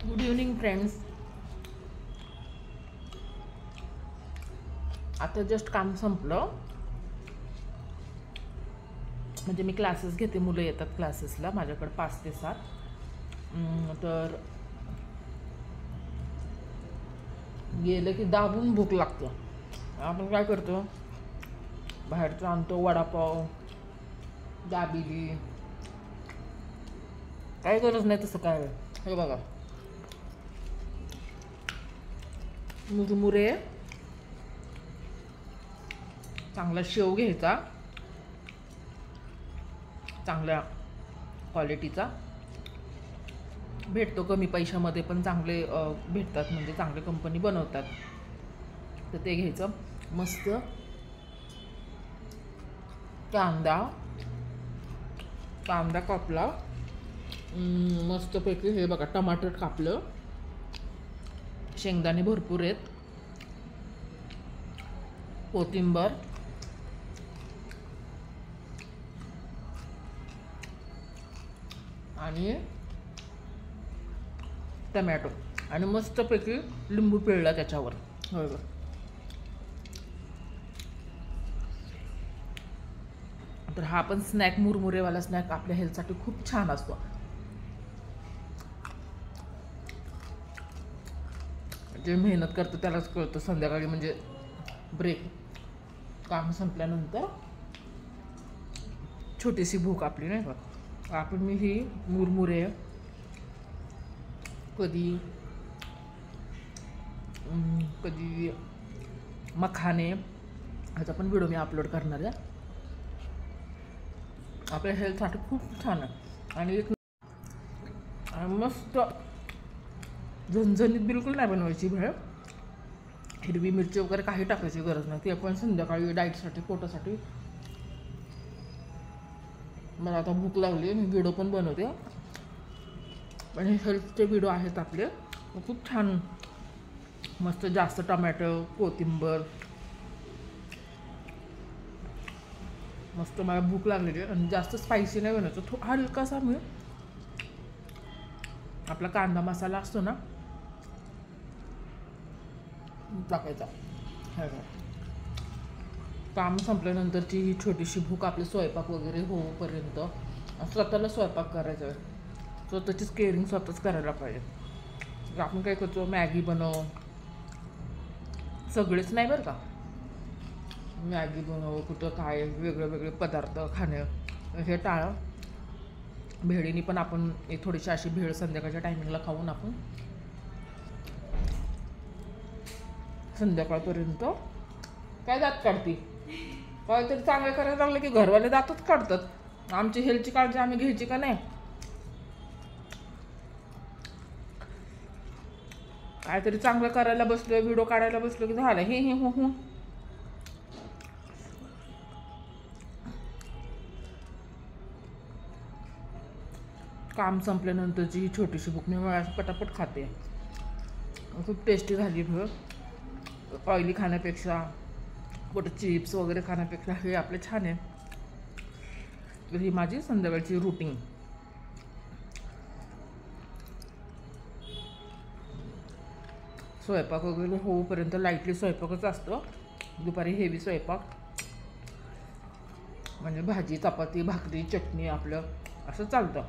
Good evening friends. आता just काम संपलं. म्हणजे मी क्लासेस घेते, मुलं येतात क्लासेसला माझ्याकडे 5 ते 7. तर गेलं की दाबून भूक लागते. आपण काय करतो, बाहेरचं आणतो, वडापाव, दाबिली. काही गरज नाही तसं काय. हे बघा, मुरमुरे, चांगला शेव घ्यायचा, चांगल्या क्वालिटीचा भेटतो, कमी पैशामध्ये पण चांगले भेटतात, म्हणजे चांगले कंपनी बनवतात. तर ते घ्यायचं. मस्त कांदा कापला मस्तपैकी. हे बघा, टमाटर कापलं, शेंगदाणे भरपूर आहेत, कोथिंबर, आणि टमॅटो, आणि मस्तपैकी लिंबू पिळला त्याच्यावर. हो, तर हा पण स्नॅक, मुरमुरेवाला स्नॅक आपल्या हेल्थसाठी खूप छान असतो. जे मेहनत करतं त्यालाच कळतं. संध्याकाळी म्हणजे ब्रेक, काम संपल्यानंतर छोटीशी भूक आपली, नाही का. आपण मी ही मुरमुरे, कधी मखाने, ह्याचा पण व्हिडिओ मी अपलोड करणार आहे. आपल्या हेल्थसाठी खूप छान आहे. आणि एक मस्त झणझणीत बिलकुल नाही बनवायची भेळ. हिरवी मिरची वगैरे काही टाकायची गरज नाही. ती आपण संध्याकाळी डाईटसाठी, पोटासाठी. मला आता भूक लागली, मी व्हिडिओ पण बनवते, पण हे हेल्थचे व्हिडिओ आहेत आपले, खूप छान. मस्त जास्त टमॅटो, कोथिंबर, मस्त. मला भूक लागलेली आहे आणि जास्त स्पायसी नाही बनवायचं. हलकासा मी आपला कांदा मसाला असतो ना, टाकायचा. काम संपल्यानंतरची ही छोटीशी भूक, आपले स्वयंपाक वगैरे होऊपर्यंत स्वतःला स्वयंपाक करायचा आहे. स्वतःचीच केअरिंग स्वतःच करायला पाहिजे. आपण काय करतो, मॅगी बनव, सगळेच नाही बरं का, मॅगी बनव, कुठं काय वेगळे वेगळे पदार्थ खाणं हे टाळा. भेळीनी पण आपण एक थोडीशी अशी भेळ संध्याकाळच्या टायमिंगला खाऊन आपण संध्याकाळपर्यंत काय दात काढते. काहीतरी चांगलं करायला लागलं की घरवाले दातच काढतात. आमची हेल्थची काळजी आम्ही घ्यायची का नाही. काहीतरी चांगलं करायला बसलो, व्हिडिओ काढायला बसलो की झालं हे हो. काम संपल्यानंतरची ही छोटीशी भूक मी पटापट खाते. खूप टेस्टी झाली भेळ. ऑइली खाण्यापेक्षा, कुठं चिप्स वगैरे खाण्यापेक्षा हे आपले छान आहे. तर ही माझी संध्याकाळची रुटीन. स्वयंपाक वगैरे होऊपर्यंत लाईटली स्वयंपाकच असतो. दुपारी हेवी स्वयंपाक म्हणजे भाजी, चपाती, भाकरी, चटणी आपलं असं चालतं.